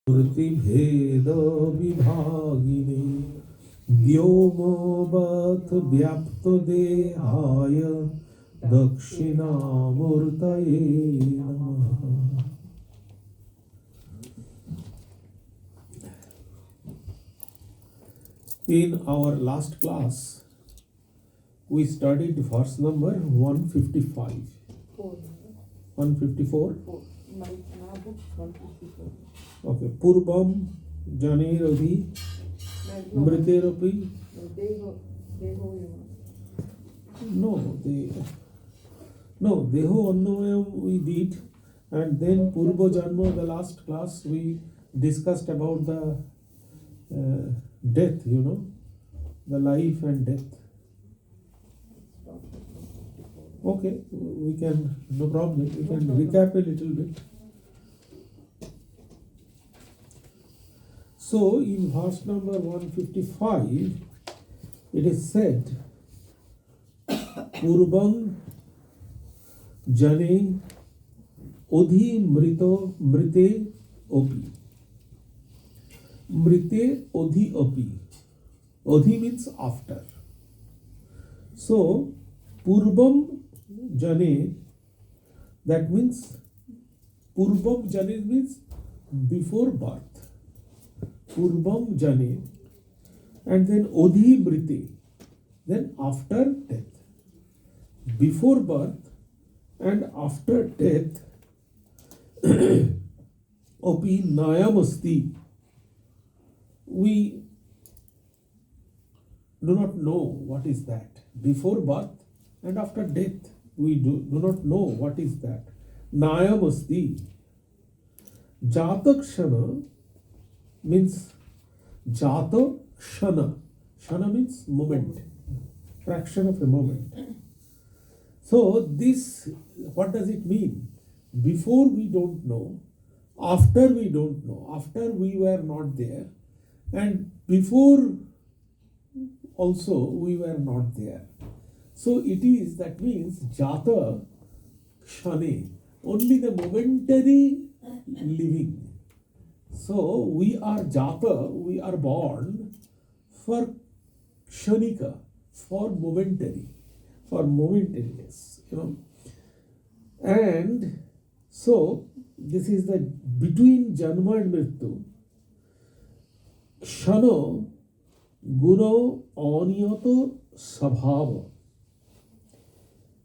भेद विभागिने व्योमवत् व्याप्त देहाय दक्षिणामूर्तये नमः. In our last class, we studied verse number 155. 154? Okay. Purvam Janeradhi Mriterapi. No, Deho Annavayam we did, and then Purva Janma, the last class, we discussed about the death, the life and death. Okay, we can, no problem, we can recap a little bit. So, in verse number 155, it is said, Purvam Jane Odhi Mrite Opi. Mrite Odhi Opi. Odhi means after. So, Purvam Jane, that means, Purvam Jane means before birth. Purvam Jane, and then Odhi Mrite, then after death. Before birth and after death, Opi Nayamasti, we do not know what is that. Before birth and after death, we do not know what is that. Nayamasti. Jatakshana means Jata Shana. Shana means moment, fraction of a moment. So this, what does it mean? Before we don't know, after we don't know, after we were not there, and before also we were not there. So it is, that means Jata Shane, only the momentary living. So we are Jata, we are born for Kshanika, for momentary, for momentariness, And so this is the between Janma and Mrityu. Kshano Guno Aniyato Sabhava.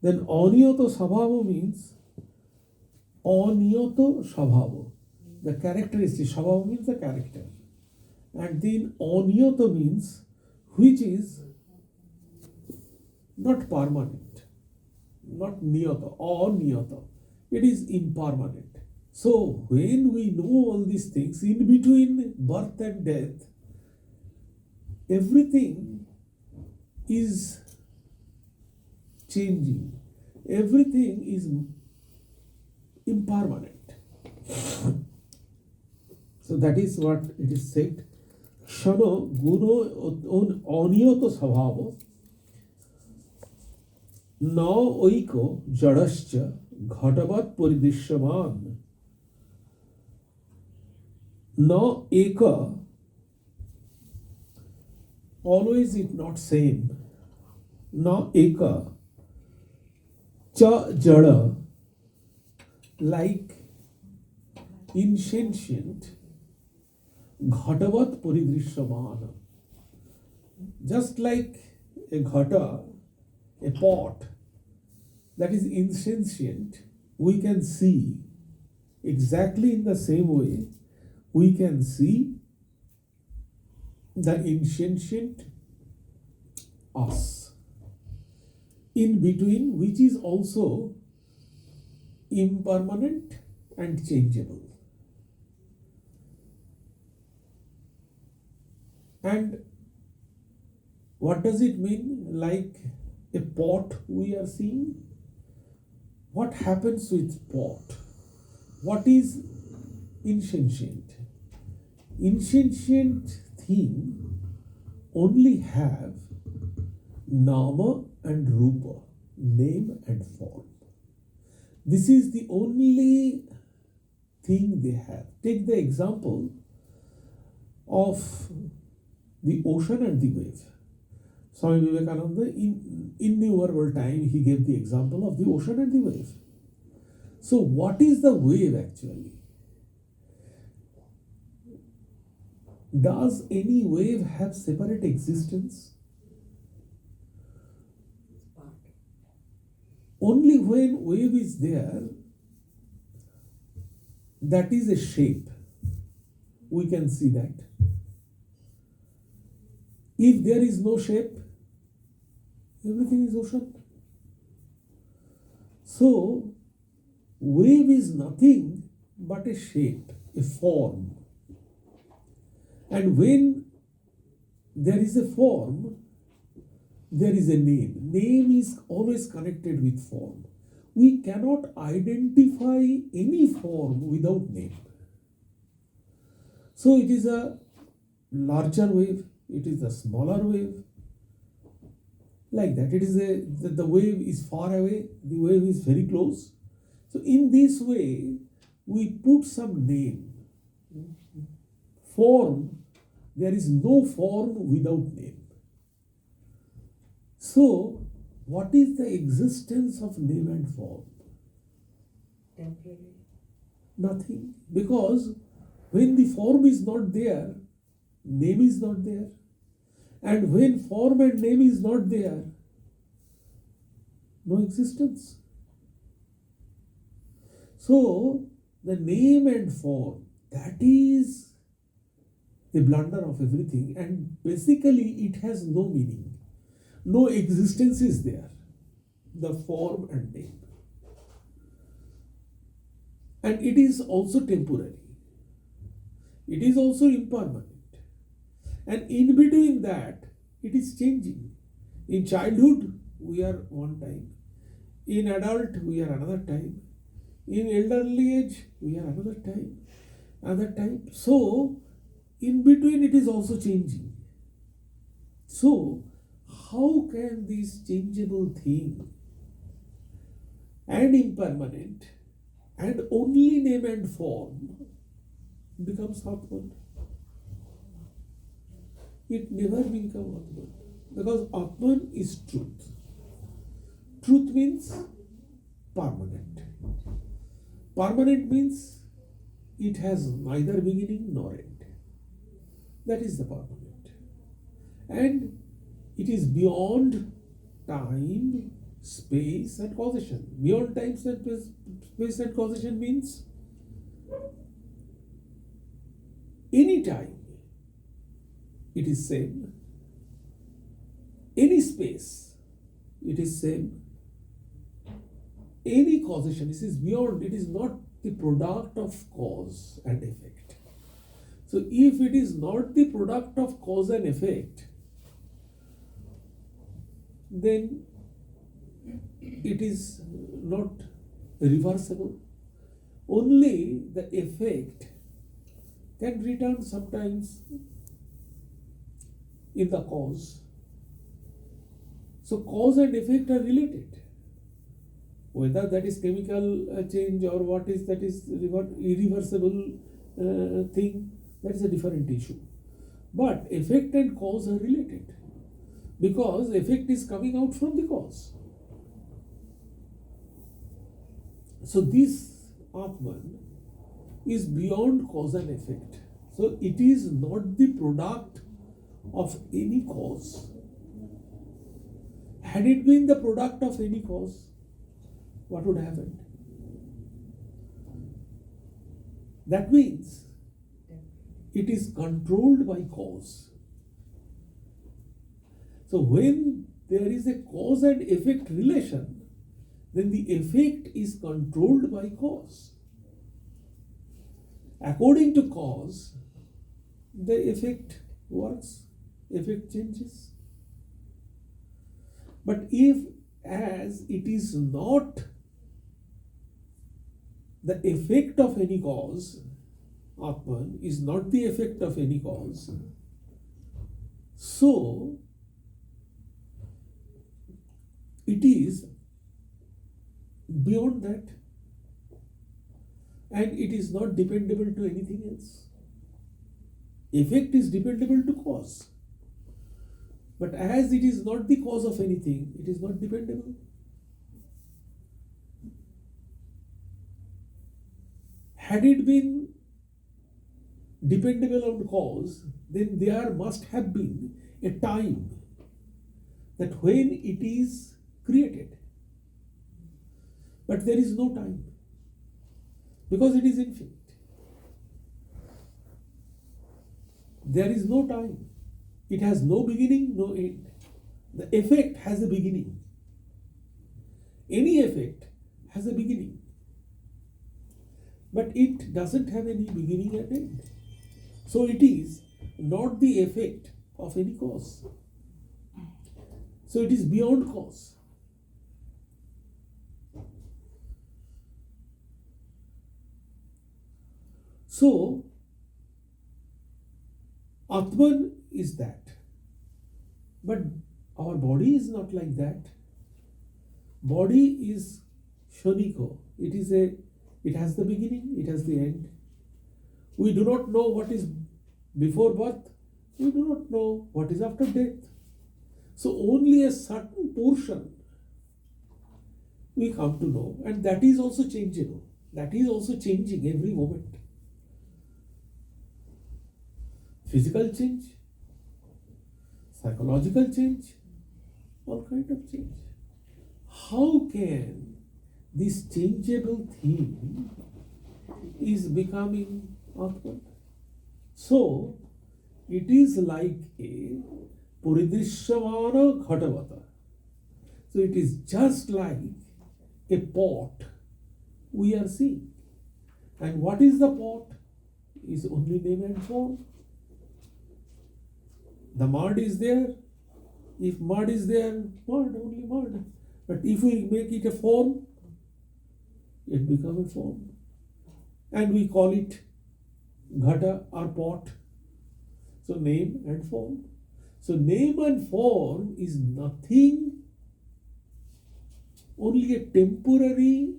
Then Aniyato Sabhava means Aniyato Sabhava. The characteristic, Sabhava means the character. And then Aniyato means which is not permanent, not niyata, aniyata. It is impermanent. So when we know all these things, in between birth and death, everything is changing. Everything is impermanent. So that is what it is said. Shano guno aniyato sabhava na oiko jadascha ghatavat paridishyaman na eka, always it not same, na eka cha jada, like insentient, ghatavat paridrishyamana, just like a ghata, a pot that is insentient, we can see exactly in the same way we can see the insentient us in between, which is also impermanent and changeable. And what does it mean? Like a pot we are seeing? What happens with pot? What is insentient? Insentient thing only have nama and rupa, name and form. This is the only thing they have. Take the example of the ocean and the wave. Swami Vivekananda, in innumerable time, he gave the example of the ocean and the wave. So what is the wave actually? Does any wave have separate existence? Only when wave is there, that is a shape. We can see that. If there is no shape, everything is ocean. So, wave is nothing but a shape, a form. And when there is a form, there is a name. Name is always connected with form. We cannot identify any form without name. So it is a larger wave, it is a smaller wave. Like that, the wave is far away, the wave is very close. So in this way, we put some name. Form, there is no form without name. So, what is the existence of name and form? Temporary. Nothing. Because when the form is not there, name is not there. And when form and name is not there, no existence. So, the name and form, that is the blunder of everything, and basically it has no meaning. No existence is there, the form and name. And it is also temporary. It is also impermanent. And in between that, it is changing. In childhood, we are one time. In adult, we are another time. In elderly age, we are another time. Another time. So, in between, it is also changing. So, how can this changeable thing and impermanent and only name and form becomes Atman? It never becomes Atman, because Atman is truth. Truth means permanent. Permanent means it has neither beginning nor end. That is the permanent. And it is beyond time, space and causation. Beyond time, space and causation means any time it is same, any space it is same, any causation, this is beyond, it is not the product of cause and effect. So if it is not the product of cause and effect, then it is not reversible. Only the effect can return sometimes in the cause. So cause and effect are related. Whether that is chemical change or what is that is irreversible thing, that is a different issue. But effect and cause are related, because effect is coming out from the cause. So this Atman is beyond cause and effect. So it is not the product of any cause. Had it been the product of any cause, what would happen? That means it is controlled by cause. So when there is a cause and effect relation, then the effect is controlled by cause. According to cause, the effect works, effect changes. But if, as it is not the effect of any cause, Atman is not the effect of any cause, so it is beyond that, and it is not dependable to anything else. Effect is dependable to cause. But as it is not the cause of anything, it is not dependable. Had it been dependable on cause, then there must have been a time that when it is created. But there is no time because it is infinite. There is no time. It has no beginning, no end. The effect has a beginning. Any effect has a beginning. But it doesn't have any beginning and end. So it is not the effect of any cause. So it is beyond cause. So Atman is that. But our body is not like that. Body is Shaniko. It has the beginning, it has the end. We do not know what is before birth. We do not know what is after death. So only a certain portion we come to know, and that is also changeable. That is also changing every moment. Physical change, psychological change, all kind of change. How can this changeable thing is becoming Atman? So it is like a Puridrishyamana Ghatavata. So it is just like a pot we are seeing. And what is the pot? Is only name and form. The mud is there. If mud is there, mud, only mud. But if we make it a form, it becomes a form. And we call it ghata or pot. So name and form. So name and form is nothing, only a temporary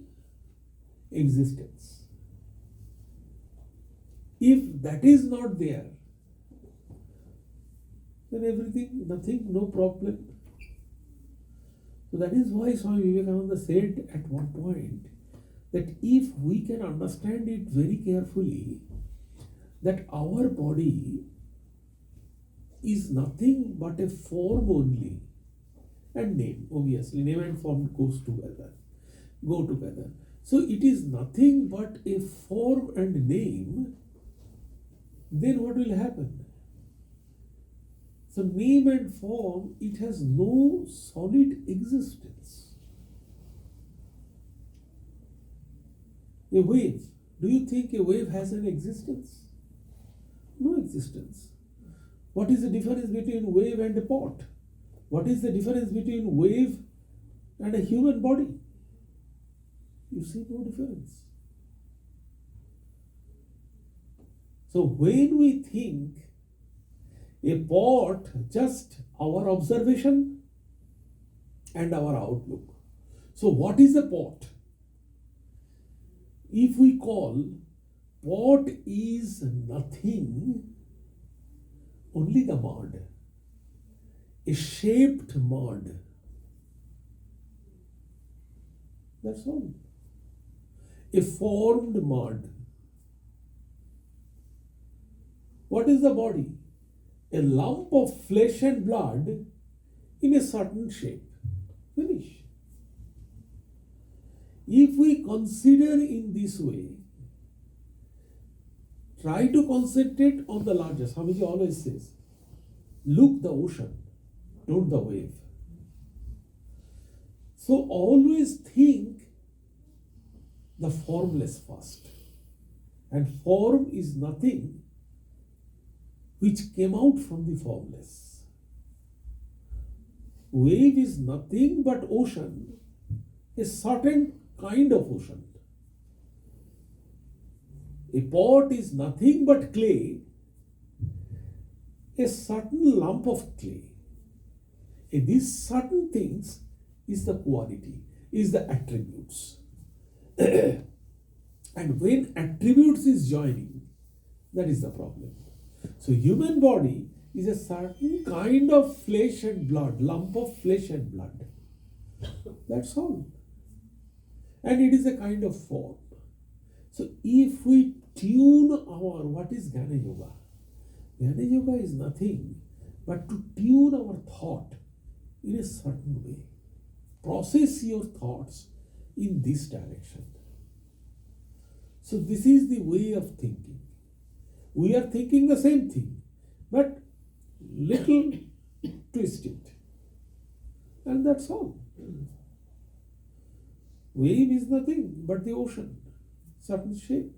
existence. If that is not there, then everything, nothing, no problem. So that is why Swami Vivekananda said at one point that if we can understand it very carefully, that our body is nothing but a form only, and name, obviously, name and form go together. So it is nothing but a form and name, then what will happen? So name and form, it has no solid existence. A wave, do you think a wave has an existence? No existence. What is the difference between wave and a pot? What is the difference between wave and a human body? You see no difference. So when we think a pot, just our observation and our outlook. So what is a pot? If we call pot is nothing, only the mud, a shaped mud. That's all. A formed mud. What is the body? A lump of flesh and blood in a certain shape. Finish. If we consider in this way, try to concentrate on the larger. Swamiji always says, look the ocean, don't the wave. So always think the formless first. And form is nothing which came out from the formless. Wave is nothing but ocean, a certain kind of ocean. A pot is nothing but clay, a certain lump of clay. And these certain things is the quality, is the attributes. And when attributes is joining, that is the problem. So human body is a certain kind of flesh and blood, lump of flesh and blood. That's all. And it is a kind of form. So if we tune our, what is Jnana Yoga? Jnana Yoga is nothing but to tune our thought in a certain way. Process your thoughts in this direction. So this is the way of thinking. We are thinking the same thing, but little twist it. And that's all. Wave is nothing but the ocean, certain shape.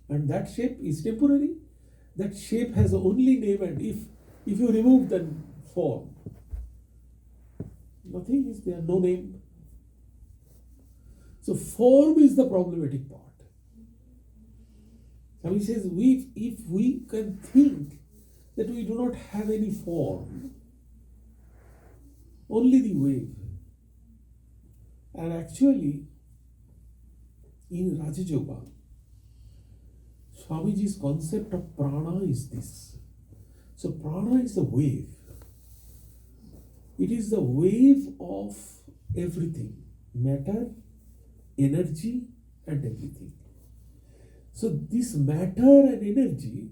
And that shape is temporary. That shape has only name, and if you remove the form, nothing is there, no name. So form is the problematic part. Now he says, if we can think that we do not have any form, only the wave. And actually, in Raja Yoga, Swamiji's concept of prana is this. So prana is the wave. It is the wave of everything, matter, energy, and everything. So this matter and energy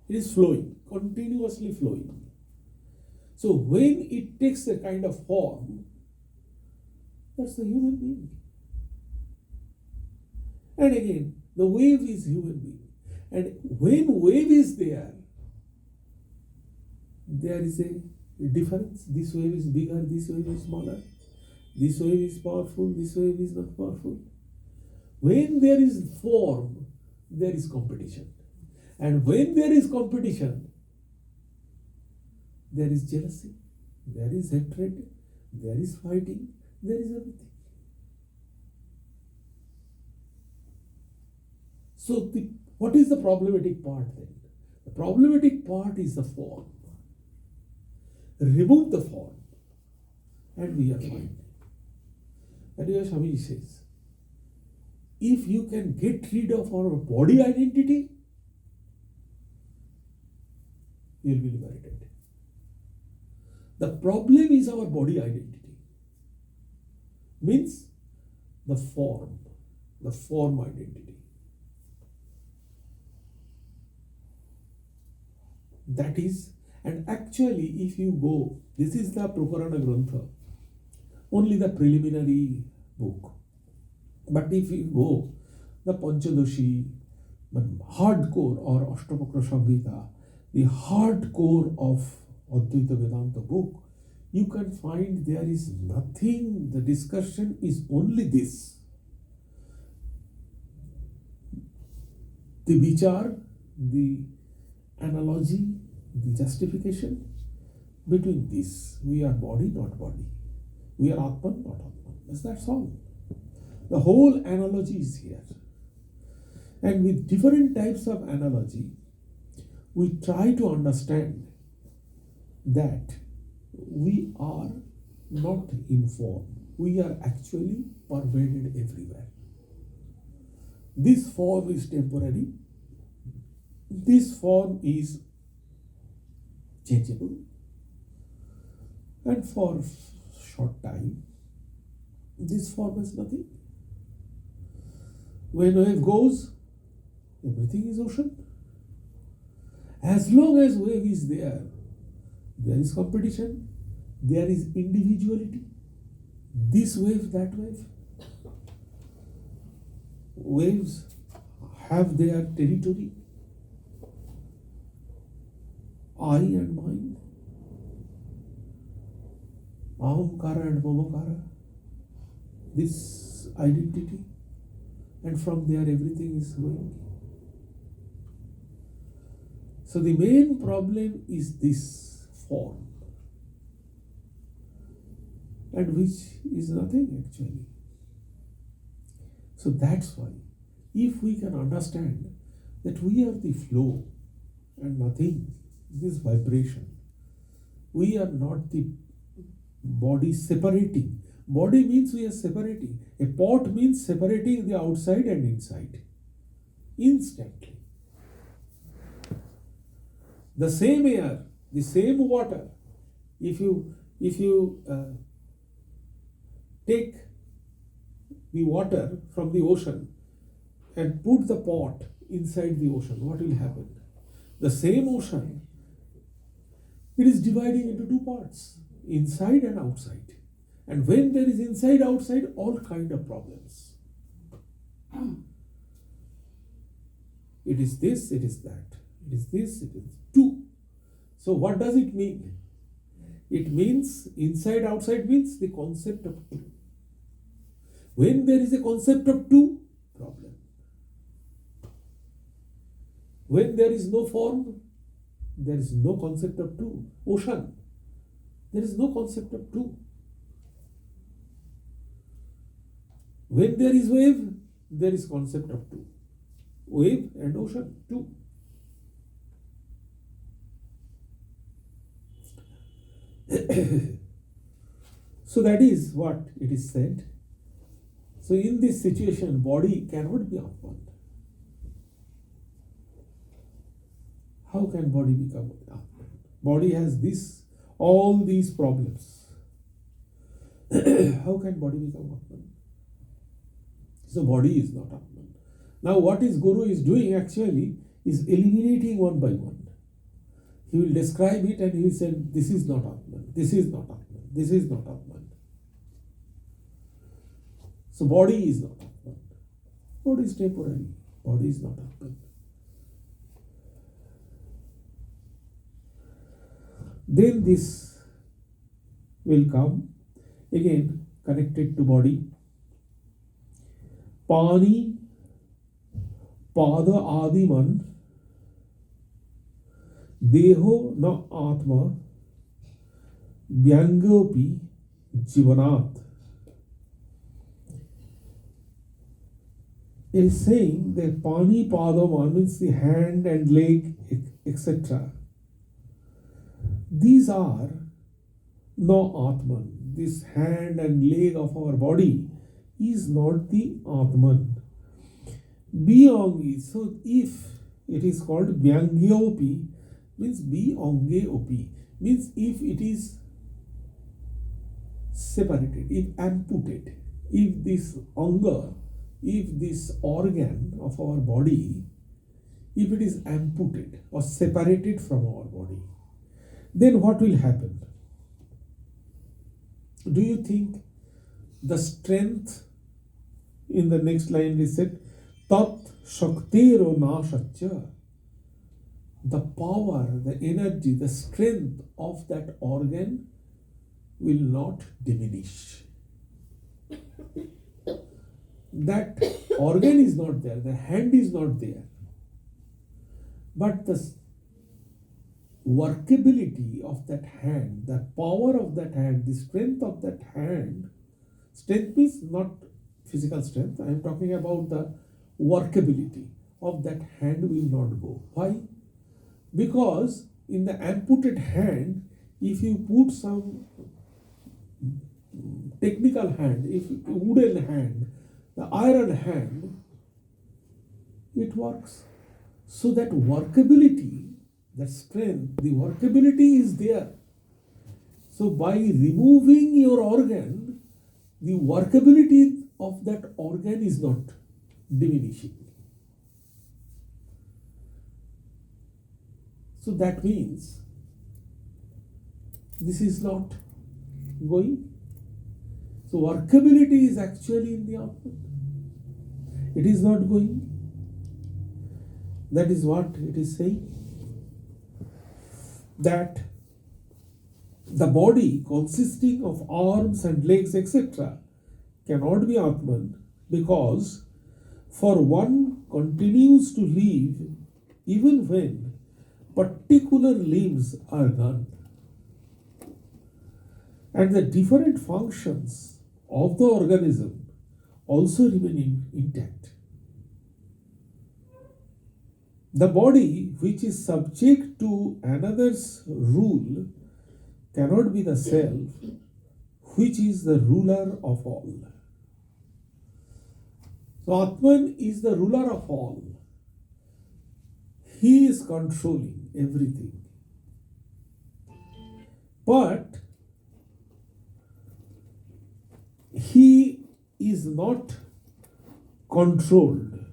is flowing, continuously flowing. So when it takes a kind of form, that's the human being. And again, the wave is human being. And when wave is there is a difference. This wave is bigger, this wave is smaller. This wave is powerful, this wave is not powerful. When there is form, there is competition. And when there is competition, there is jealousy, there is hatred, there is fighting, there is everything. So what is the problematic part then? The problematic part is the form. Remove the form and we are fine. That is what Swamiji says. If you can get rid of our body identity, you will be liberated. The problem is our body identity. Means the form identity. That is, and actually if you go, this is the Prakarana Grantha, only the preliminary book. But if you go, the Panchadoshi, hardcore or Ashtavakra Samhita, the hardcore of Advaita Vedanta book, you can find there is nothing, the discussion is only this. The vichar, the analogy, the justification between this. We are body, not body. We are Atman, not Atman. That's all. The whole analogy is here. And with different types of analogy, we try to understand that we are not in form. We are actually pervaded everywhere. This form is temporary. This form is changeable. And for short time, this form is nothing. When wave goes, everything is ocean. As long as wave is there, there is competition, there is individuality. This wave, that wave. Waves have their territory. I and mine. Ahamkara and Mamakara. This identity. And from there everything is going. So the main problem is this form, and which is nothing actually. So that's why, if we can understand that we are the flow and nothing, this vibration, we are not the body separating. Body means we are separating. A pot means separating the outside and inside. Instantly. The same air, the same water, if you take the water from the ocean and put the pot inside the ocean, what will happen? The same ocean, it is dividing into two parts, inside and outside. And when there is inside, outside, all kind of problems. It is this, it is that. It is this, it is two. So what does it mean? It means inside, outside means the concept of two. When there is a concept of two, problem. When there is no form, there is no concept of two. Ocean, there is no concept of two. When there is wave, there is concept of two. Wave and ocean, two. So that is what it is said. So in this situation, body cannot be Atman. How can body become Atman? Body has all these problems. How can body become Atman? So body is not Atman. Now what is Guru is doing actually is eliminating one by one. He will describe it and he will say, this is not Atman, this is not Atman, this is not Atman. So body is not Atman. Body is temporary. Body is not Atman. Then this will come again connected to body. Pani, Pada Adiman, Deho na Atma, Vyangyopi Jivanat. It is saying that Pani Padama means the hand and leg, etc. These are no Atman. This hand and leg of our body is not the Atman. Beyond, so if it is called Vyangyopi, means Beyongeopi, means if it is separated, if amputated, if this anga, if this organ of our body, if it is amputated or separated from our body, then what will happen? Do you think the strength in the next line is said, Tat Shaktero Nashachya, the power, the energy, the strength of that organ will not diminish. That organ is not there, the hand is not there. But the workability of that hand, the power of that hand, the strength of that hand, strength means not physical strength, I am talking about the workability of that hand will not go. Why? Because in the amputated hand, if you put some technical hand, if wooden hand, the iron hand, it works. So that workability, that strength, the workability is there. So by removing your organ, the workability of that organ is not diminishing. So that means this is not going. So workability is actually in the Atman. It is not going. That is what it is saying. That the body consisting of arms and legs, etc., cannot be Atman, because for one continues to live even when particular limbs are gone, and the different functions of the organism also remain intact. The body which is subject to another's rule cannot be the self which is the ruler of all. So Atman is the ruler of all. He is controlling everything. But he is not controlled.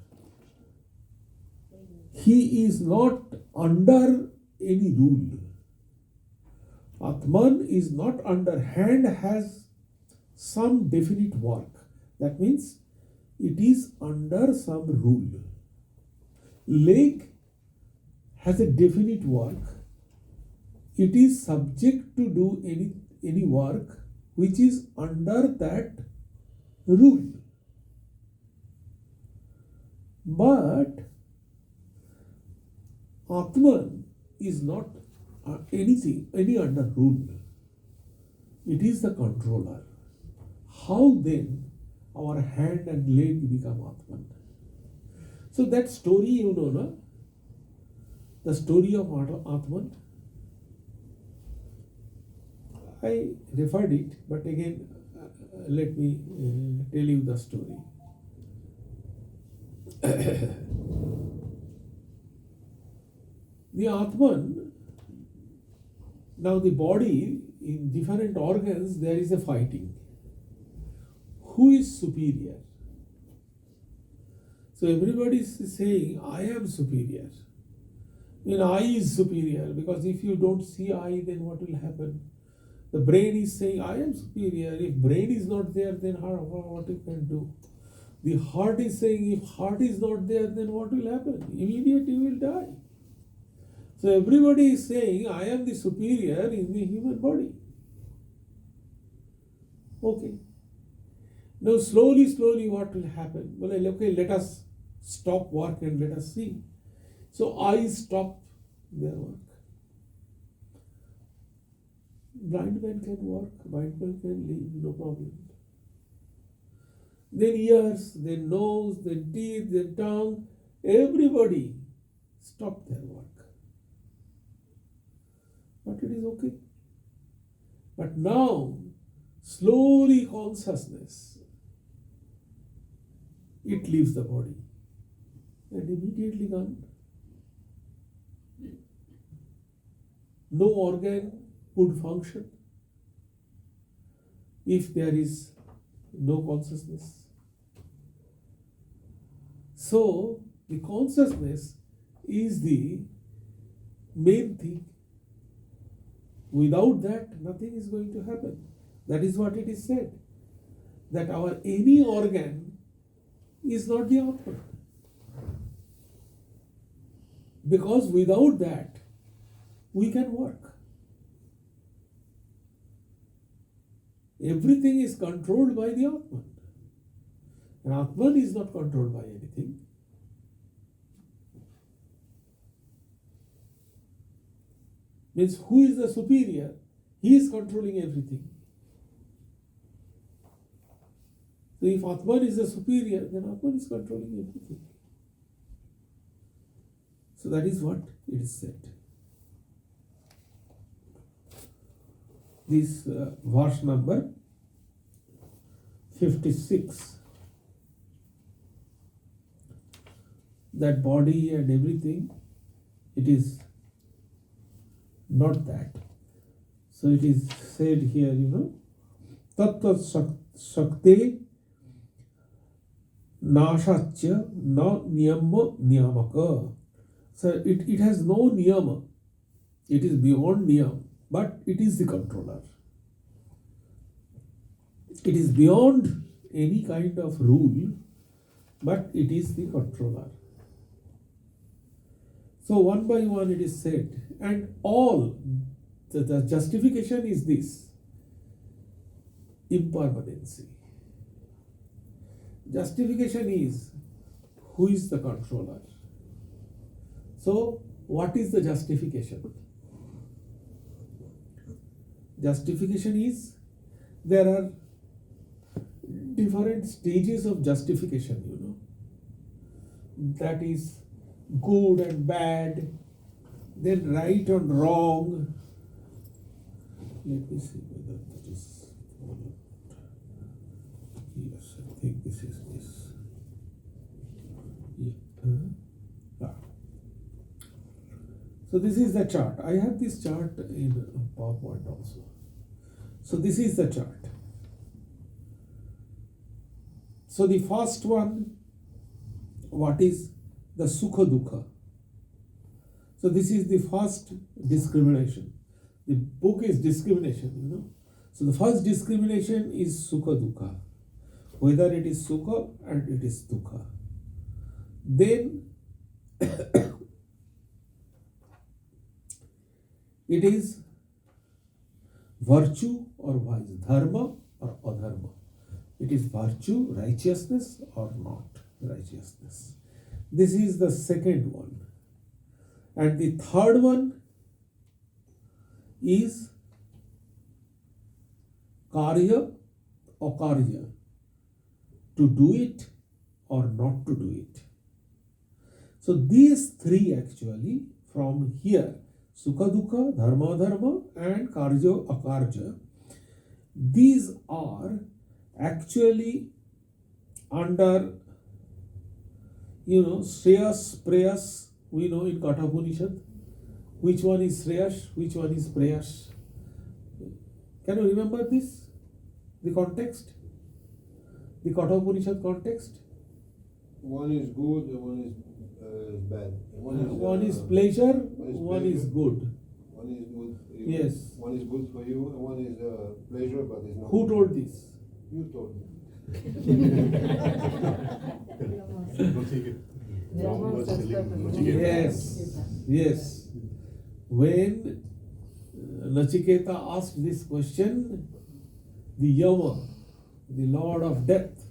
He is not under any rule. Atman is not under. Hand has some definite work. That means it is under some rule. Leg has a definite work. It is subject to do any work which is under that rule. But Atman is not any under rule. It is the controller. How then our hand and leg become Atman? So that story you know, no? The story of Atman. I referred it, but again let me tell you the story. The Atman, now the body, in different organs there is a fighting. Who is superior? So everybody is saying, I am superior. I is superior, because if you don't see I, then what will happen? The brain is saying, I am superior. If brain is not there, then what you can do? The heart is saying, if heart is not there, then what will happen? Immediately you will die. So everybody is saying, I am the superior in the human body. Okay. Now slowly what will happen? Well, okay, let us stop work and let us see. So eyes stop their work. Blind man can work, blind man can live, no problem. Then ears, then nose, then teeth, then tongue, everybody stop their work. But it is okay. But now, slowly consciousness, it leaves the body and immediately gone. No organ would function if there is no consciousness. So, the consciousness is the main thing. Without that, nothing is going to happen. That is what it is said. That our any organ is not the Atman. Because without that, we can work. Everything is controlled by the Atman. And Atman is not controlled by anything. Means who is the superior? He is controlling everything. So if Atman is the superior, then Atman is controlling everything. So that is what it is said. This verse number 56. That body and everything, it is not that. So it is said here, Tattva Shakti Nashachya na niyama niyamaka. So it has no niyama. It is beyond niyam, but it is the controller. It is beyond any kind of rule, but it is the controller. So one by one it is said, and all the justification is this: impermanency. Justification is who is the controller. So what is the justification? Justification is, there are different stages of justification, that is good and bad, then right and wrong. Let me see whether that is followed. Yes, I think this is this. Yeah. So this is the chart. I have this chart in PowerPoint also. So this is the chart. So the first one, what is the Sukha Dukha? So this is the first discrimination. The book is discrimination, So the first discrimination is Sukha Dukha. Whether it is Sukha and it is Dukha. Then it is virtue or vice, dharma or adharma. It is virtue, righteousness or not righteousness. This is the second one. And the third one is karya or karya, to do it or not to do it. So these three actually from here, Sukha Dukha, Dharma Dharma and Karya Akarya, these are actually under, Shreyas, Preyas, we know in Katha Upanishad. Which one is Shreyas, which one is Preyas? Can you remember this? The context? The Katha Upanishad context? One is good and one is bad. One is pleasure, one is good. One is good. Yes. One is good for you and one is pleasure but is not. Who told this? You told me. Yes. When Nachiketa asked this question, the Yama, the Lord of Death,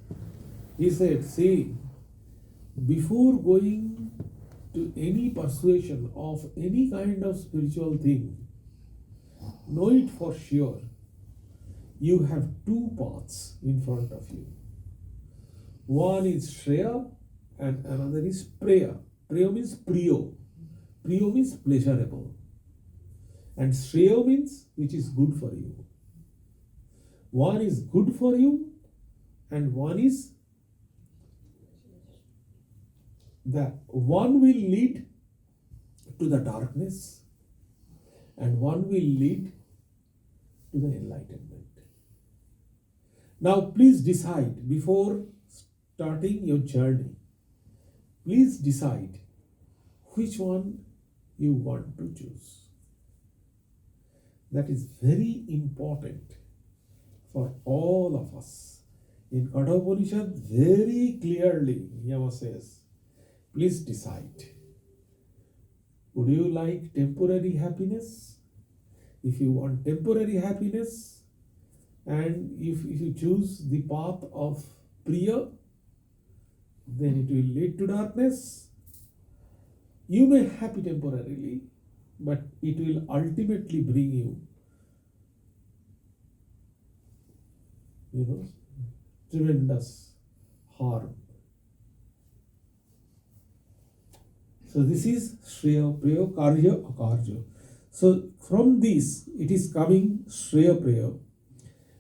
he said, see, before going to any persuasion of any kind of spiritual thing, know it for sure, you have two paths in front of you. One is Shreya and another is Preya. Preya means Priyo. Priyo means pleasurable. And Shreya means which is good for you. One is good for you and one is that one will lead to the darkness and one will lead to the enlightenment. Now please decide before starting your journey. Please decide which one you want to choose. That is very important for all of us. In Katha Upanishad, very clearly, Yama says, please decide. Would you like temporary happiness? If you want temporary happiness, and if you choose the path of Priya, then it will lead to darkness. You may be happy temporarily, but it will ultimately bring you, tremendous harm. So this is Shreya, Preya, Karya, Akarya. So from this, it is coming Shreya, Preya.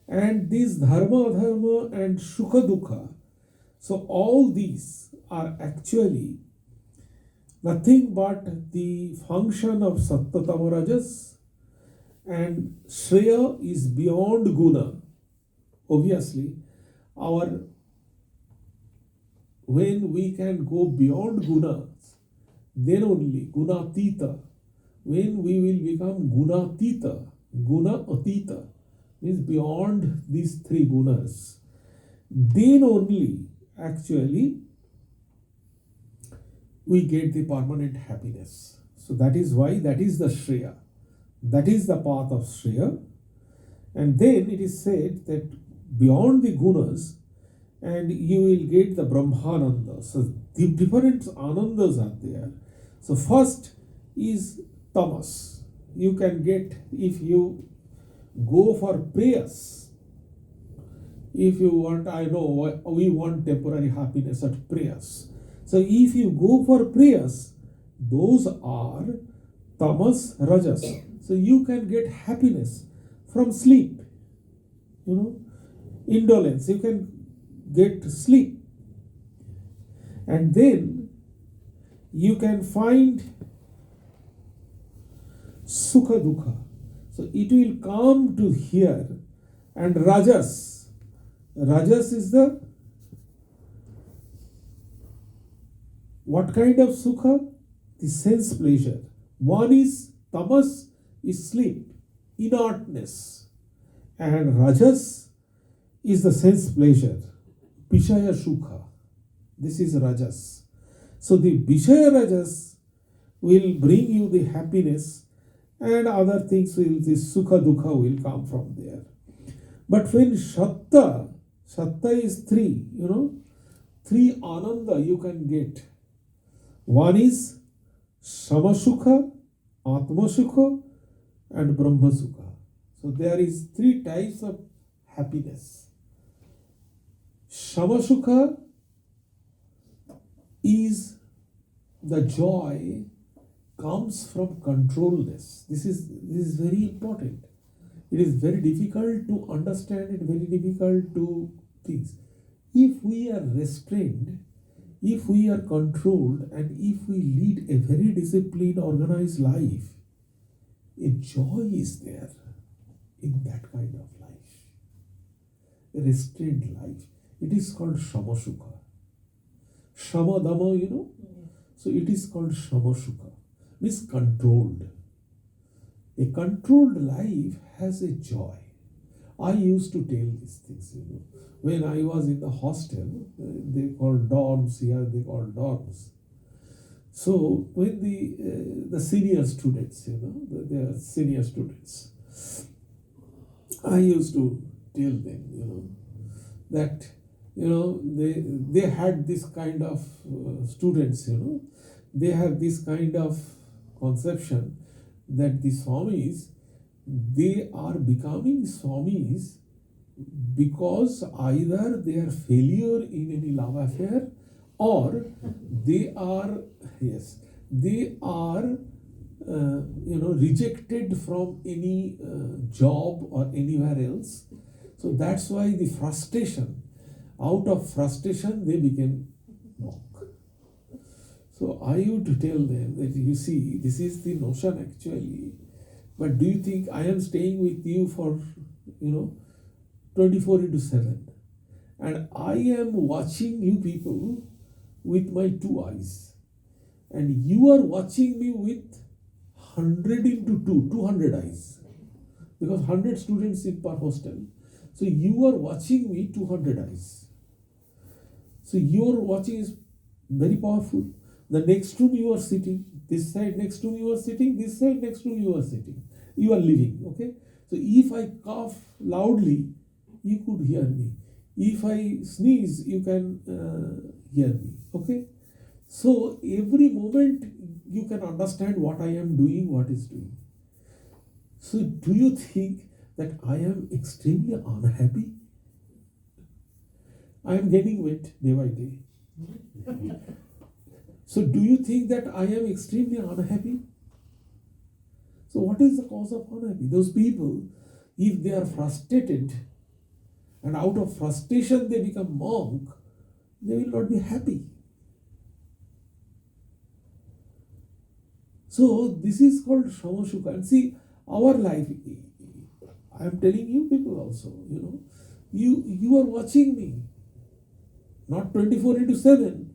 And this Dharma, Adharma and Sukha, Dukha. So all these are actually nothing but the function of Sattva, Tama, Rajas. And Shreya is beyond Guna. Obviously, when we can go beyond Guna, then only Gunatita, when we will become Gunatita, Guna Atita, is beyond these three gunas, then only actually we get the permanent happiness. So that is why that is the Shreya. That is the path of Shreya. And then it is said that beyond the gunas, and you will get the Brahmananda. So the different anandas are there. So first is tamas. You can get, if you go for prayers, if you want, we want temporary happiness at prayers. So if you go for prayers, those are tamas, rajas. So you can get happiness from sleep, indolence, you can get sleep. And then you can find Sukha Dukha. So it will come to here. And Rajas. Rajas is the what kind of Sukha? The sense pleasure. One is Tamas, is sleep, inertness. And Rajas is the sense pleasure. Vishaya Sukha. This is Rajas. So the Vishaya Rajas will bring you the happiness, and other things will, the Sukha Dukha will come from there. But when Shatta is three, three Ananda you can get. One is Samasukha, Atma Sukha, and Brahma Sukha. So there is three types of happiness. Samasukha is the joy comes from controlness. This is very important. It is very difficult to understand and very difficult to things. If we are restrained, if we are controlled, and if we lead a very disciplined, organized life, a joy is there in that kind of life. A restrained life. It is called Samasukha. Shama Dama, So it is called Samasukha. Means controlled. A controlled life has a joy. I used to tell these things, When I was in the hostel, they called dorms here, they called dorms. So when the senior students, they are senior students, I used to tell them, that, they had this kind of students, they have this kind of conception that the Swamis, they are becoming Swamis because either they are failure in any love affair, or they are rejected from any job or anywhere else. So that's why the frustration, out of frustration they became monk. So I used to tell them that, you see, this is the notion actually, but do you think I am staying with you for 24/7, and I am watching you people with my 2 eyes, and you are watching me with 200 eyes, because 100 students in per hostel. So you are watching me 200 eyes. So your watching is very powerful. The next room you are sitting, this side next room you are sitting, this side next room you are sitting. You are living, okay? So if I cough loudly, you could hear me. If I sneeze, you can hear me, okay? So every moment you can understand what I am doing, what is doing. So do you think that I am extremely unhappy? I am getting wet day by day. So do you think that I am extremely unhappy? So what is the cause of unhappy? Those people, if they are frustrated and out of frustration they become monk, they will not be happy. So this is called Samasukha. And see, our life, I am telling you people also, you are watching me, not 24/7,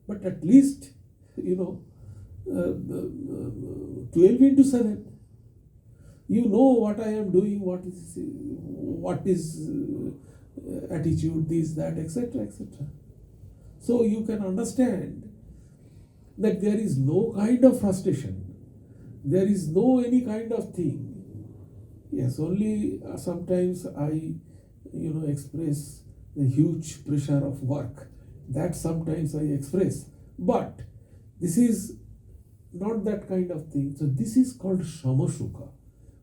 but at least 12/7. You know what I am doing, what is attitude, this, that, etc., etc. So you can understand that there is no kind of frustration. There is no any kind of thing. Yes, only sometimes I, express the huge pressure of work. That sometimes I express. But this is not that kind of thing. So this is called Samasukha.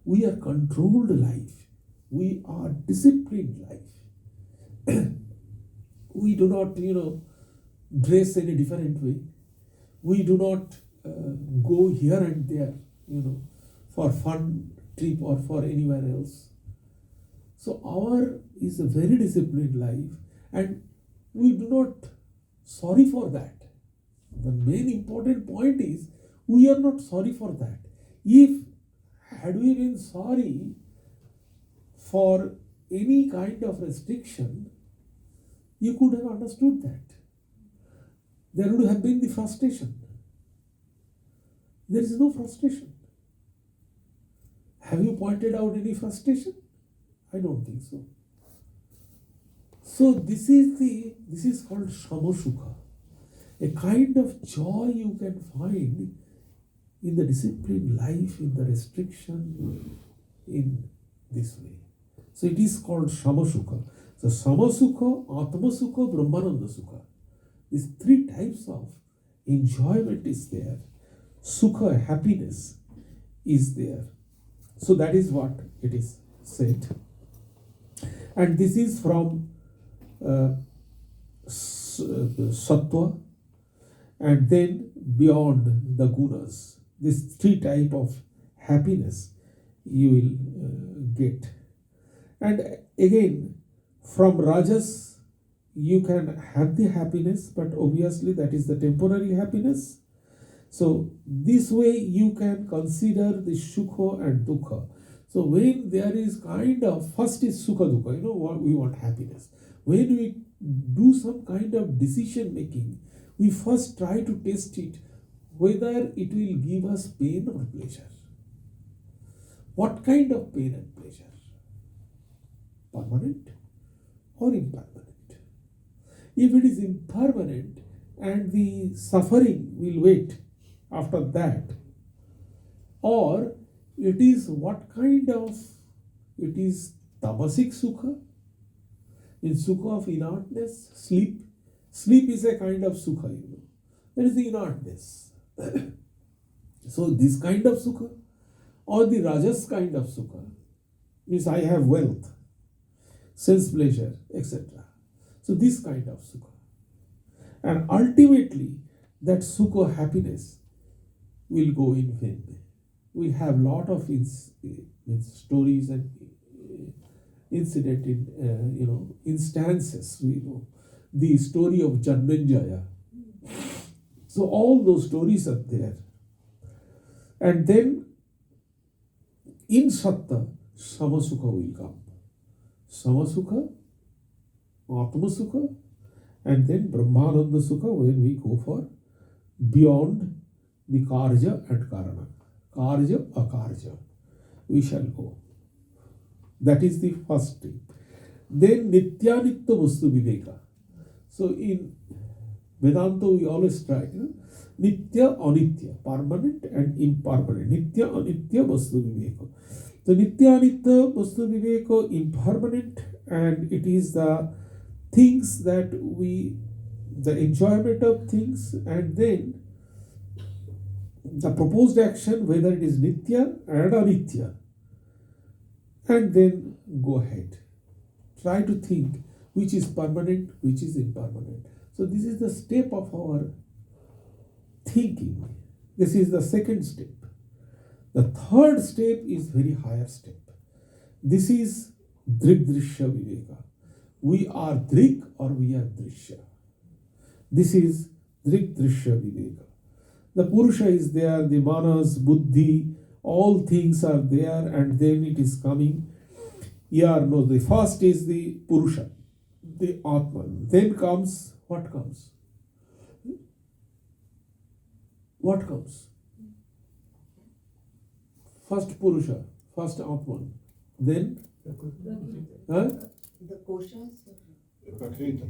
We are controlled life. We are disciplined life. We do not, dress in a different way. We do not go here and there, for fun trip or for anywhere else. So our is a very disciplined life, and we do not sorry for that. The main important point is we are not sorry for that. If had we been sorry for any kind of restriction, you could have understood that. There would have been the frustration. There is no frustration. Have you pointed out any frustration? I don't think so. So this is called Samasukha, a kind of joy you can find in the disciplined life, in the restriction, in this way. So it is called Samasukha. So Samasukha, Atmasukha, Brahmananda Sukha. These three types of enjoyment is there. Sukha, happiness, is there. So that is what it is said. And this is from Sattva, and then beyond the gunas. These three type of happiness you will get. And again, from Rajas, you can have the happiness, but obviously that is the temporary happiness. So this way you can consider the Sukha and Dukha. So when there is kind of, first is Sukha Dukha, what we want happiness. When we do some kind of decision making, we first try to test it, whether it will give us pain or pleasure. What kind of pain and pleasure? Permanent or impermanent? If it is impermanent and the suffering will wait after that, or it is what kind of, it is tamasic sukha, in sukha of inertness, sleep. Sleep is a kind of sukha, That is the inertness. So this kind of sukha, or the rajas kind of sukha, means I have wealth, sense pleasure, etc. So this kind of sukha. And ultimately, that sukha, happiness, will go in vain. We have lot of stories and instances. We know the story of Janmenjaya. So all those stories are there. And then in Sattva, Samasukha will come. Samasukha, Atmasukha, and then Brahmananda Sukha when we go for beyond the Karja and Karana. Karja, Akarja. We shall go. That is the first thing. Then Nityanitya Vastu Viveka. So in Vedanta we always try, Nitya, Anitya, permanent and impermanent. Nitya, Anitya Vastu Viveka. So Nitya, Anitya Vastu Viveka, impermanent, and it is the things that the enjoyment of things, and then the proposed action, whether it is Nitya and Anitya, and then go ahead. Try to think which is permanent, which is impermanent. So this is the step of our thinking. This is the second step. The third step is very higher step. This is Drik Drishya Viveka. We are Drik or we are Drishya. This is Drik Drishya Viveka. The Purusha is there, the Manas, Buddhi, all things are there, and then it is coming. The first is the Purusha, the Atman. Then comes, what comes? What comes? First Purusha, first Atman. Then? The koshas. Prakriti.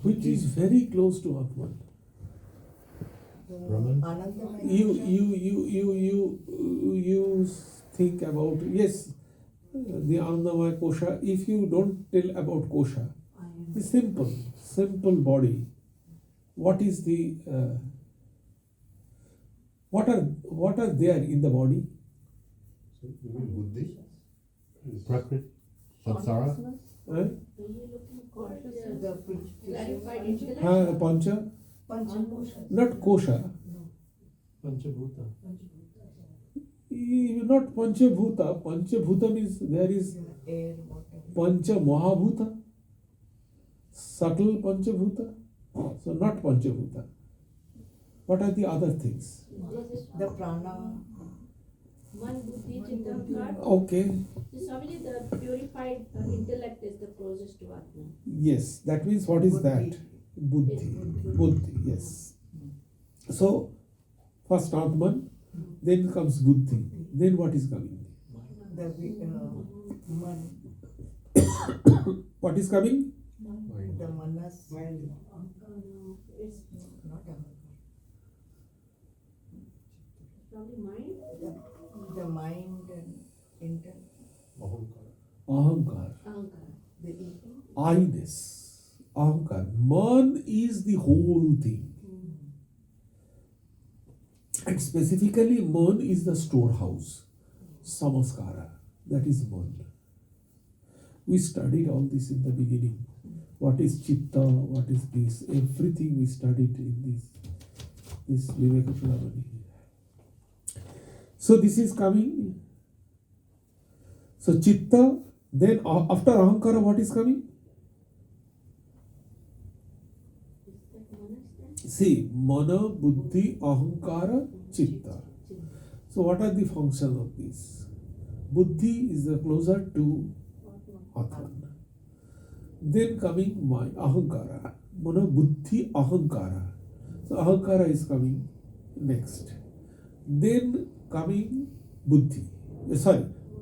Which is very close to Atman. You think about, yes, the Anandamaya Kosha. If you don't tell about Kosha, the simple body, what is the what are there in the body? Buddhi. Prakriti, samsara. Pancha? Not Kosha. Panchabhuta. Not Panchabhuta. Panchabhuta means there is Air, water. Pancha Mahabhuta. Subtle Panchabhuta. So not Panchabhuta. What are the other things? The prana. Man, buddhi, chitta, ahankar. Okay, So Swamiji, the purified intellect is the closest to Atma. yes, that means what is that? Buddhi. It's buddhi. Buddhi, yes. So, first Atman, then comes Buddhi. Then what is coming? The man. What is coming? The manas. It's Not ahankar. probably mind. The mind and intent. Ahankar. Ahankar. The ego. I-ness. Ahankar. Man is the whole thing. And specifically, man is the storehouse. Samaskara. That is man. We studied all this in the beginning. What is chitta? What is this? Everything we studied in this Viveka Chudamani. So this is coming. So chitta, then after ahankara, what is coming? Is that manas then? See, mana, buddhi, ahankara, chitta. So what are the functions of this? Buddhi is the closer to Atman. Then coming my ahankara. Mana, buddhi, ahankara. So ahankara is coming next. Then coming buddhi.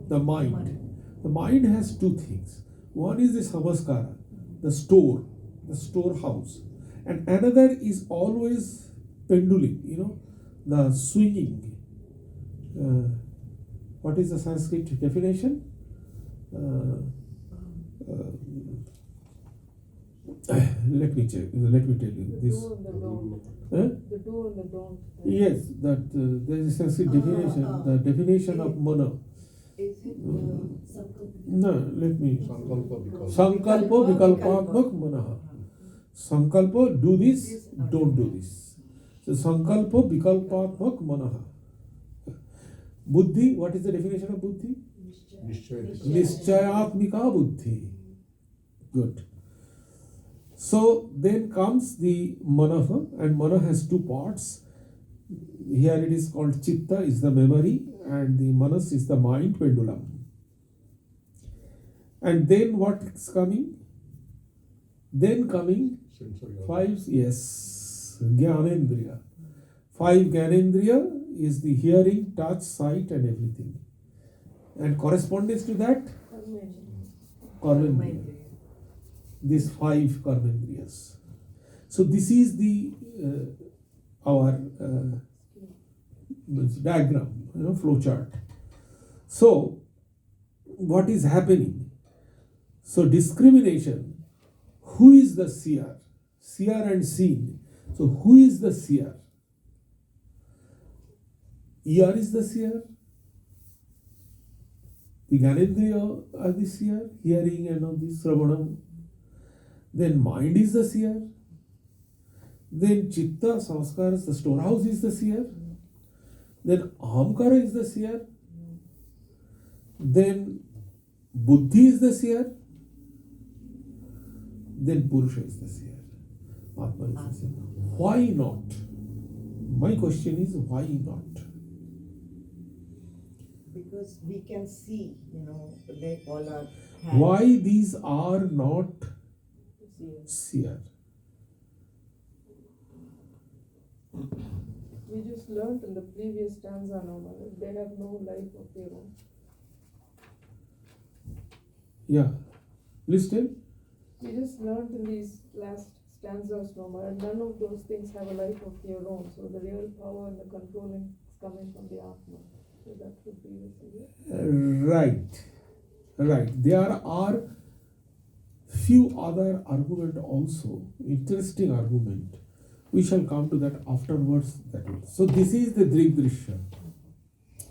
The mind. The mind has two things. One is the samaskara, the storehouse. And another is always pendulum, the swinging. What is the Sanskrit definition? Let me tell you this. Do and the don't. Huh? The do and the don't. Yes, that there is a Sanskrit definition. The definition of mana. Is it No, let me. Sankalpa Sankalpa vikalpatmak manaha. Sankalpa, do this, don't do this. So Sankalpa vikalpatmak manaha. Buddhi, what is the definition of buddhi? Nischayatmika buddhi. Good. So then comes the manaha, and mana has two parts. Here it is called chitta, is the memory, and the manas is the mind, pendulum. And then what is coming? Then coming five, yes, Jnanendriya. Five Jnanendriya is the hearing, touch, sight, and everything. And correspondence to that, Karmendriya. These five Karmendriyas. So this is the our diagram, flow chart. So what is happening? So discrimination. Who is the seer? Seer and seen. So who is the seer? Ear is the seer. The Jnanendriya are the seer, hearing and all this, Sravanam. Then mind is the seer. Then chitta, samskaras, the storehouse is the seer. Then ahamkara is the seer. Then buddhi is the seer. Then purusha is the seer. Atma is the seer. Why not? My question is, why not? because we can see, like all our hands. Why these are not seer? We just learned in the previous stanza now, Maharaj, they have no life of their own. Yeah. Please tell. We just learned in these last stanzas now, Maharaj, none of those things have a life of their own. So the real power and the controlling is coming from the Atma. So that would be the seer. Right. There are few other argument also, interesting argument. We shall come to that afterwards. So this is the Drigdrishya.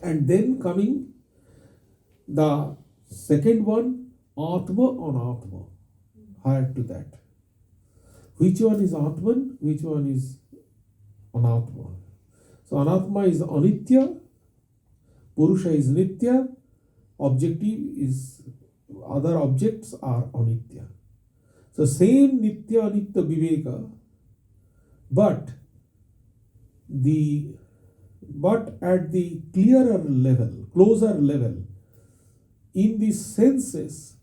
And then coming the second one, Atma on Atma. Higher to that. Which one is Atman? Which one is Anatma? So Anatma is Anitya, Purusha is Nitya, objective is, other objects are Anitya. So same Nitya Anitya Viveka, but but at the clearer level, closer level, in the senses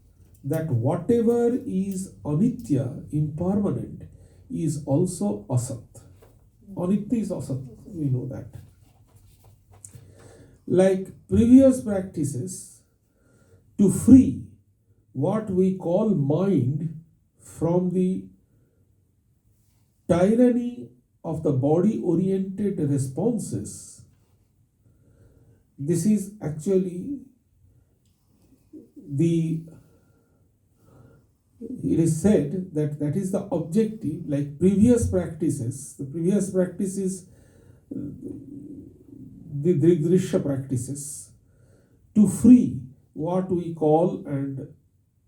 that whatever is anitya, impermanent, is also asat. Anitya is asat, we know that. Like previous practices, to free what we call mind from the tyranny of the body oriented responses, this is actually it is said that that is the objective. Like previous practices, the previous practice is the Drigdrishya practices, to free what we call and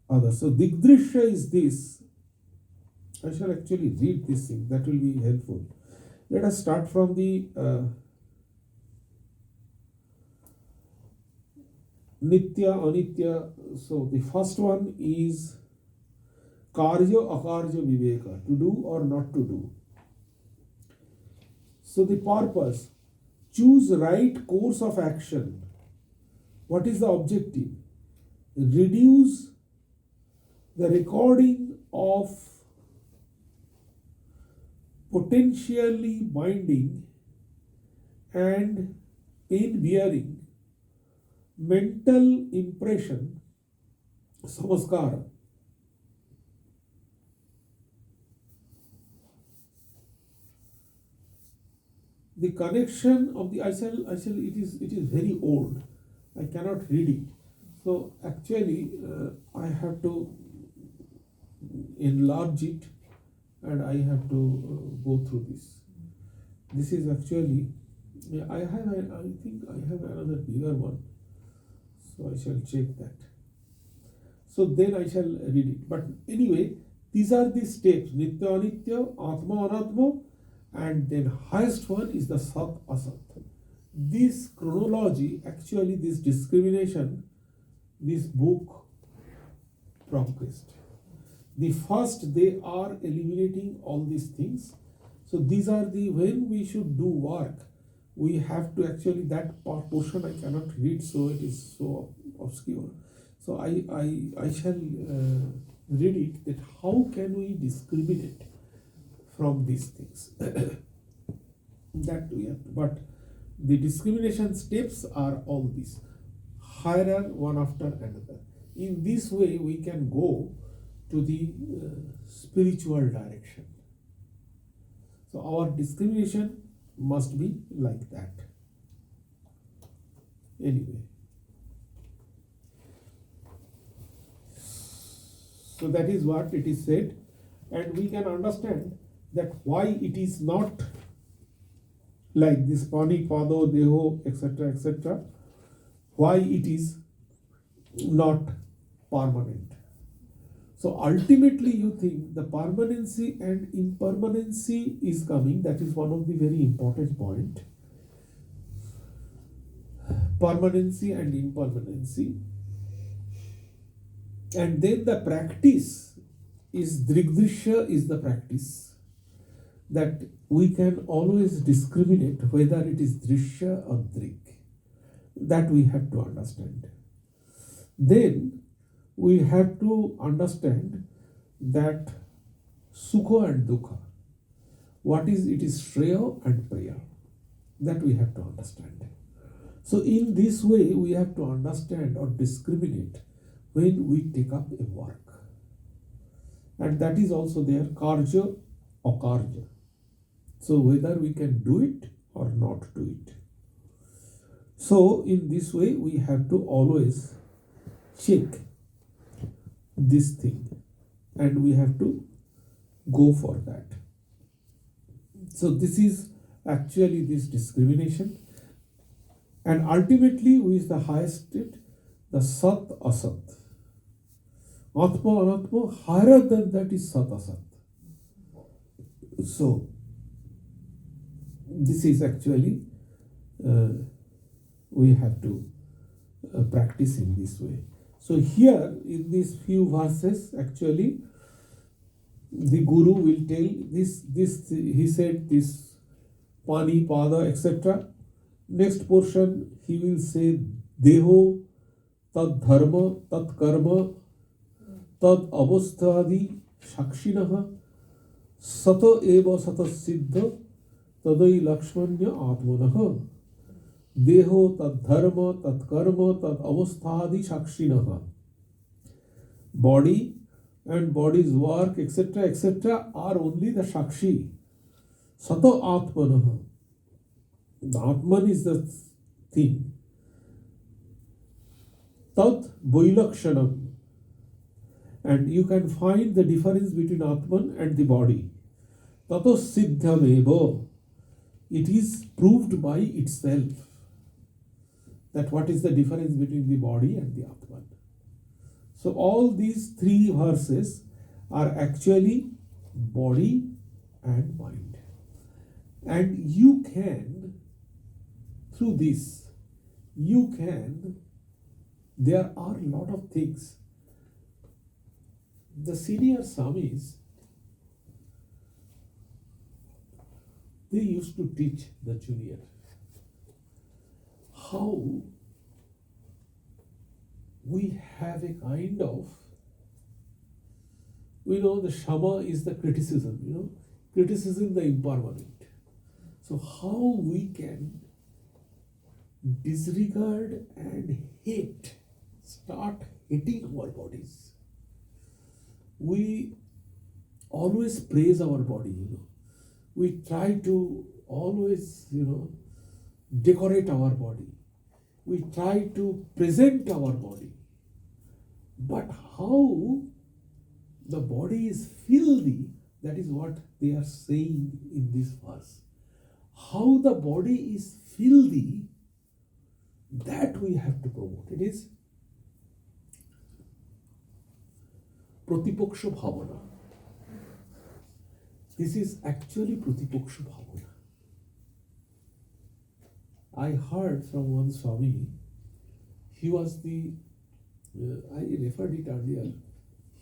others. So Drigdrishya is this. I shall actually read this thing, that will be helpful. Let us start from the Nitya, Anitya. So the first one is Karya, Akarya, Viveka, to do or not to do. So the purpose, choose right course of action. What is the objective? Reduce the recording of potentially binding and pain-bearing mental impression, samaskara. The connection of the it is very old. I cannot read it. So actually, I have to enlarge it, and I have to go through this. This is actually, I think I have another bigger one. So I shall check that. So then I shall read it. But anyway, these are the steps: Nitya, Anitya, Atma, Anatma, and then highest one is the Sat, Asat. This chronology, actually this discrimination, this book progressed. The first, they are eliminating all these things. So these are the, when we should do work, we have to actually, that portion I cannot read, so it is so obscure. So I shall read it, that how can we discriminate from these things. That we have to, but the discrimination steps are all these, higher one after another. In this way we can go to the spiritual direction. So our discrimination must be like that. Anyway, so that is what it is said, and we can understand that why it is not like this pani, pado, deho, etc., why it is not permanent. So ultimately you think the permanency and impermanency is coming. That is one of the very important point. Permanency and impermanency. And then the practice is Drigdrishya is the practice, that we can always discriminate whether it is Drishya or Drig. That we have to understand. Then we have to understand that Sukha and Dukha. What is it is Shreya and Praya. That we have to understand. So in this way we have to understand or discriminate when we take up a work. And that is also there, Karja or Karja. So whether we can do it or not do it. So in this way we have to always check this thing, and we have to go for that. So this is actually this discrimination, and ultimately who is the highest state? The Sat Asat. Atma Anatma, higher than that is Sat Asat. So this is actually we have to practice in this way. So here in these few verses, actually the Guru will tell this he said this pani, pada, etc. Next portion he will say deho, tad dharma, tad karma, tad avasthadi shakshinaha, sata eva sata siddha, tadai lakshmanya atmanaha. Deho, tad dharma, tad karma, tad avasthadi shakshinaha. Body and body's work, etc., are only the shakshi. Sata atmanaha. The Atman is the thing. Tat Boilakshanam. And you can find the difference between Atman and the body. Tato Siddhameva. It is proved by itself that what is the difference between the body and the Atman. So all these three verses are actually body and mind. And you can, through this, there are a lot of things. The senior Swamis, they used to teach the junior how we have a kind of, we know the Shama is the criticism, criticism the impermanent. So how we can disregard and start hating our bodies. We always praise our body, We try to always, decorate our body. We try to present our body. But how the body is filthy, that is what they are saying in this verse. How the body is filthy, that we have to promote. It is Pratipoksha Bhavana. This is actually Pratipoksha Bhavana. I heard from one Swami, he was I referred it earlier,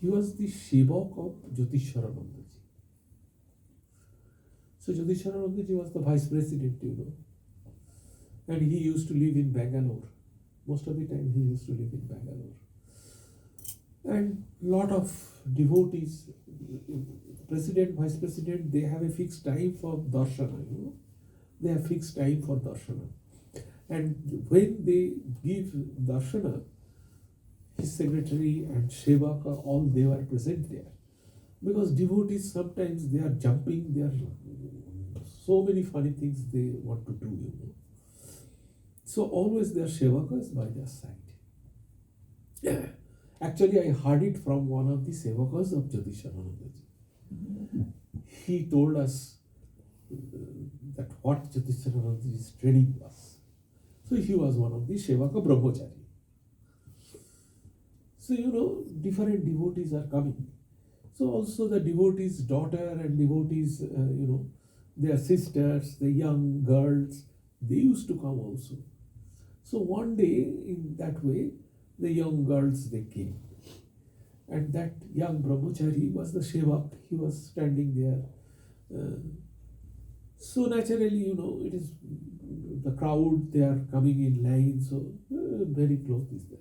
he was the Shevak of Jyotishwarananda ji. So Jyotishwarananda ji was the vice president, and he used to live in Bangalore. Most of the time he used to live in Bangalore. And lot of devotees, president, vice president, they have a fixed time for darshana, They have fixed time for darshana. And when they give darshana, his secretary and Shevaka, all they were present there. Because devotees sometimes they are jumping, there are so many funny things they want to do, So always their Shevakas by their side. Actually, I heard it from one of the Sevakas of Jyotishwarananda ji. He told us that what Jyotishwarananda ji is training us. So he was one of the Shevaka Brahmachari. So different devotees are coming. So also the devotees' daughter and devotees, their sisters, the young girls, they used to come also. So one day in that way, the young girls, they came. And that young brahmachari was the Shevak. He was standing there. So naturally, it is the crowd, they are coming in line. So very close is that.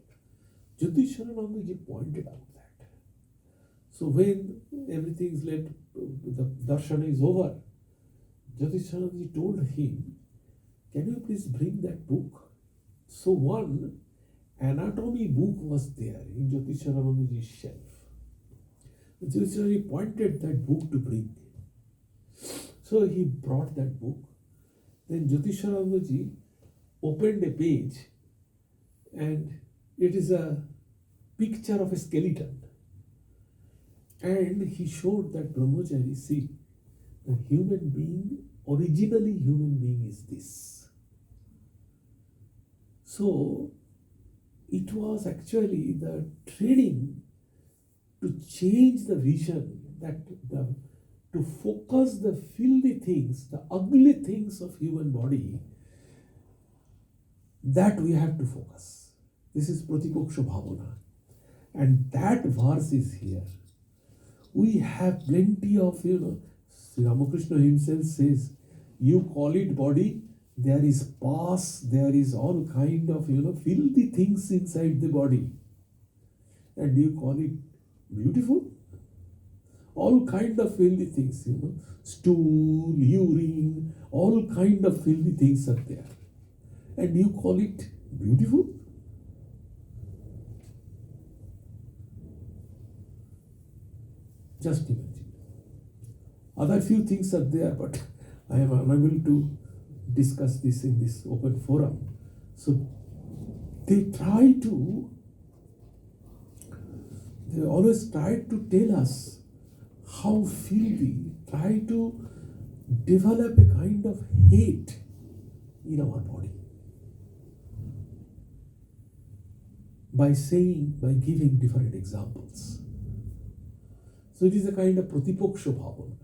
Jyotishwarananda ji pointed out that. So when everything is left, the darshana is over, Jyotishwarananda ji told him, can you please bring that book? So one anatomy book was there in Jyotishwarananda ji's shelf. Jyotishwarananda ji pointed that book to bring. So he brought that book. Then Jyotishwarananda ji opened a page and it is a picture of a skeleton. And he showed that brahmachari, see, the human being, originally human being is this. So it was actually the training to change the vision, to focus the filthy things, the ugly things of human body, that we have to focus. This is Pratipoksha Bhavana. And that verse is here. We have plenty of, Sri Ramakrishna himself says, You call it body, there is pus, there is all kind of, filthy things inside the body. And you call it beautiful? All kind of filthy things, stool, urine, all kind of filthy things are there. And you call it beautiful? Just imagine. Other few things are there, but I am unable to discuss this in this open forum. So they always try to tell us how filthy, try to develop a kind of hate in our body. By giving different examples. So it is a kind of pratipoksha bhavana.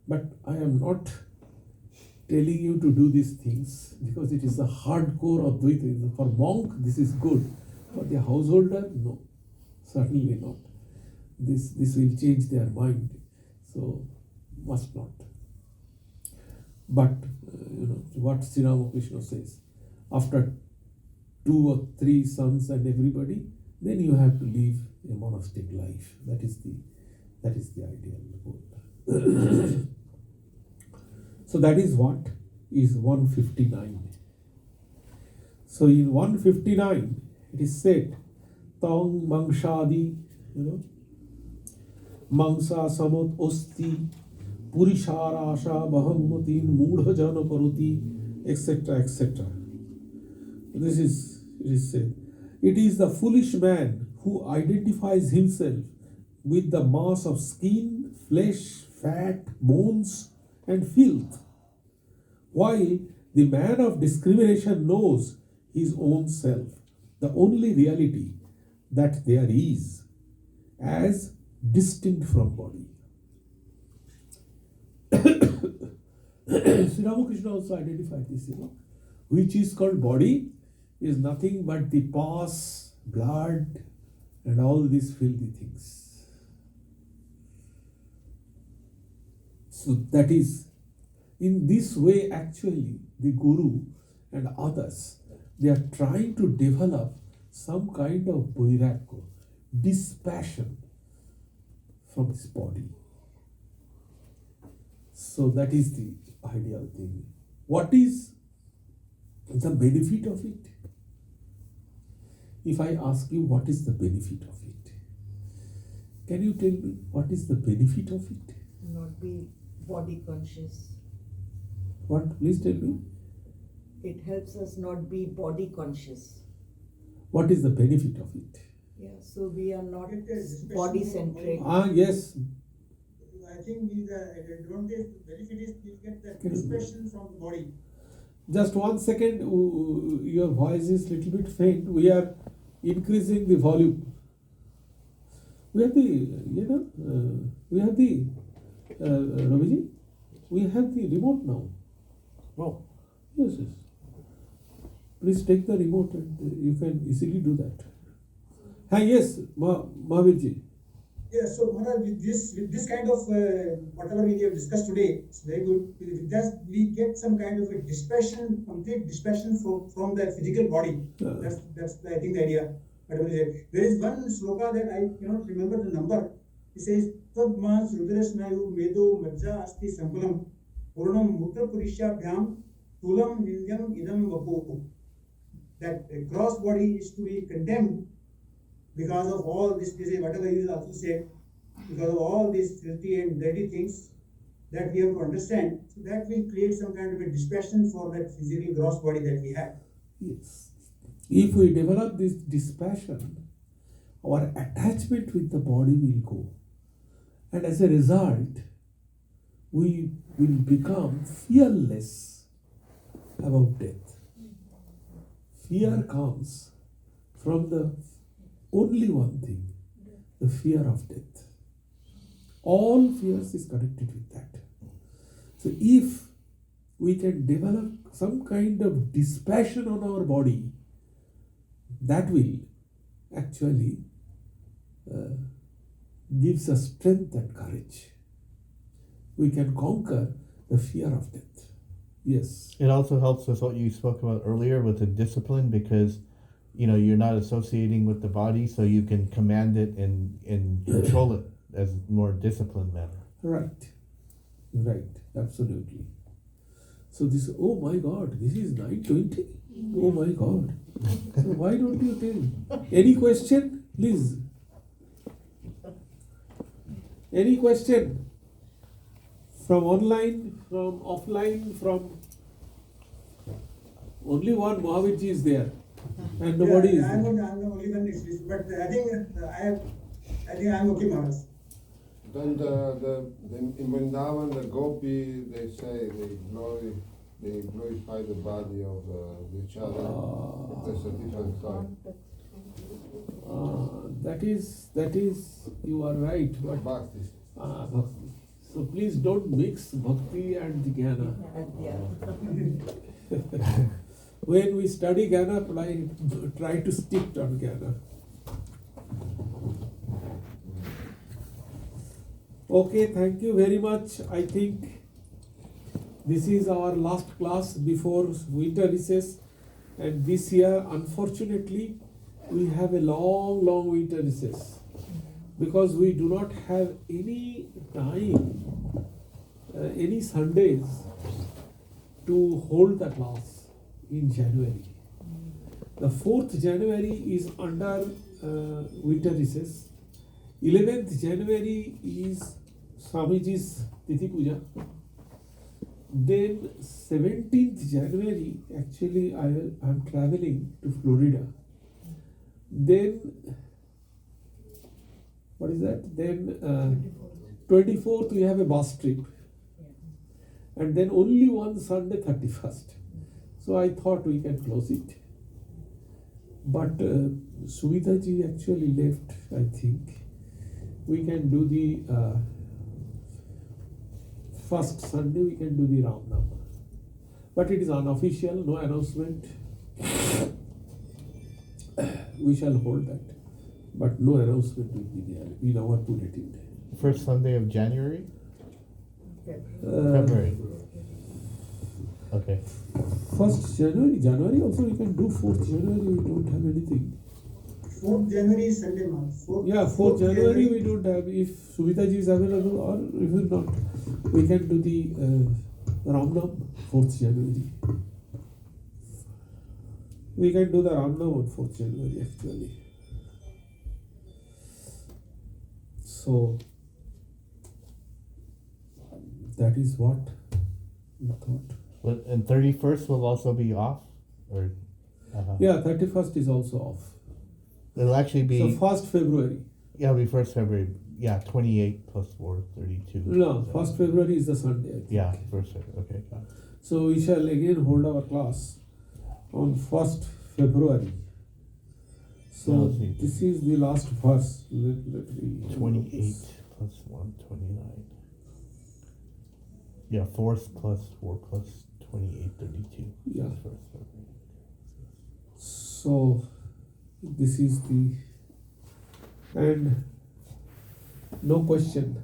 But I am not telling you to do these things because it is a hardcore Advaita. For monk, this is good. For the householder, no. Certainly not. This will change their mind. So, must not. But, what Sri Ramakrishna says, after 2 or 3 sons and everybody, then you have to live a monastic life. That is the ideal goal. So that is what is 159. So in 159, it is said, Tang Mangshadi, Mangsa Samut Osti, Purisharasha Bahamutin Mudha Paruti, etc. etc. It is said. It is the foolish man who identifies himself with the mass of skin, flesh, fat, bones, and filth, while the man of discrimination knows his own self, the only reality that there is, as distinct from body. Sri Ramakrishna also identified this, which is called body is nothing but the pus, blood, and all these filthy things. So that is, in this way actually, the Guru and others, they are trying to develop some kind of vairagya, dispassion from this body. So that is the ideal thing. What is the benefit of it? If I ask you what is the benefit of it, can you tell me what is the benefit of it? Not be body conscious. What? Please tell me. It helps us not be body conscious. What is the benefit of it? Yeah, so we are not It is body centric. Yes. I think the advantage, benefit is you get the expression from the body. Just 1 second, your voice is little bit faint. We are increasing the volume. We have the, Raviji, we have the remote now. Oh, Yes. Please take the remote and you can easily do that. Yes, Mahavirji. Yeah, so Maharaj, with this kind of whatever we have discussed today, it's very good. With that, we get some kind of a dispassion, complete dispassion from the physical body. That's I think the idea. Whatever is it. There is one sloka that I cannot remember the number. It says, Tadma Srudrasnayu Medo Majja Asti Sankulam Purnam Mutra Purishabhyam Tulam Nilyam Idam Vapopu. That gross body is to be condemned because of all this, whatever you also said, because of all these filthy and dirty things that we have to understand, so that will create some kind of a dispassion for that physical gross body that we have. Yes. If we develop this dispassion, our attachment with the body will go. And as a result, we will become fearless about death. Fear comes from the only one thing, the fear of death. All fears is connected with that. So if we can develop some kind of dispassion on our body, that will actually gives us strength and courage. We can conquer the fear of death. Yes. It also helps with what you spoke about earlier with the discipline because, you're not associating with the body, so you can command it and control it as more disciplined manner. Right. Right. Absolutely. So this, oh my God, this is 9:20. Oh my God. So why don't you tell? Any question, please? Any question? From online, from offline, from only one Mahavir is there, and nobody is I'm there. the only one is, but I think I'm okay, Maharaj. Then in Vrindavan, the gopi, they say they glorify the body of each other. But there's a different story. That is, you are right, but Bhakti. bhakti. So please don't mix bhakti and the jnana. When we study jnana, try to stick on jnana. Okay, thank you very much. I think this is our last class before winter recess, and this year, unfortunately, we have a long winter recess because we do not have any time, any Sundays to hold the class in January. The 4th January is under winter recess. 11th January is Swamiji's Tithi Puja. Then 17th January, actually I'm traveling to Florida. Then, what is that? Then 24th we have a bus trip. And then only one Sunday, 31st. So I thought we can close it. But Sumitaji actually left, I think. We can do the first Sunday, we can do the Ram Nam. But it is unofficial, no announcement. We shall hold that. But no announcement will be there in our bulletin. First Sunday of January? Uh, February. Okay. 1st January also we can do. 4th January we don't have anything. 4th January is Sunday, Maharaj. Yeah, 4th January we don't have. If Sumitaji is available or if not, we can do the Ram Nam 4th January. We can do the Ram Nam on 4th January actually. So that is what we thought. But, and 31st will also be off? Or Yeah, 31st is also off. It'll actually be... So 1st February. Yeah, it'll be 1st February. Yeah, 28 plus 4, 32. No, 1st February is the Sunday, I think. Yeah, 1st February. Okay, got it. So we shall again hold our class on 1st February. So Now, see. this is the last verse. Let me 28 plus 1, 29. Yeah, 4th plus 4 plus 28, 32. Yeah. That's 1st February. So this is the, and no question.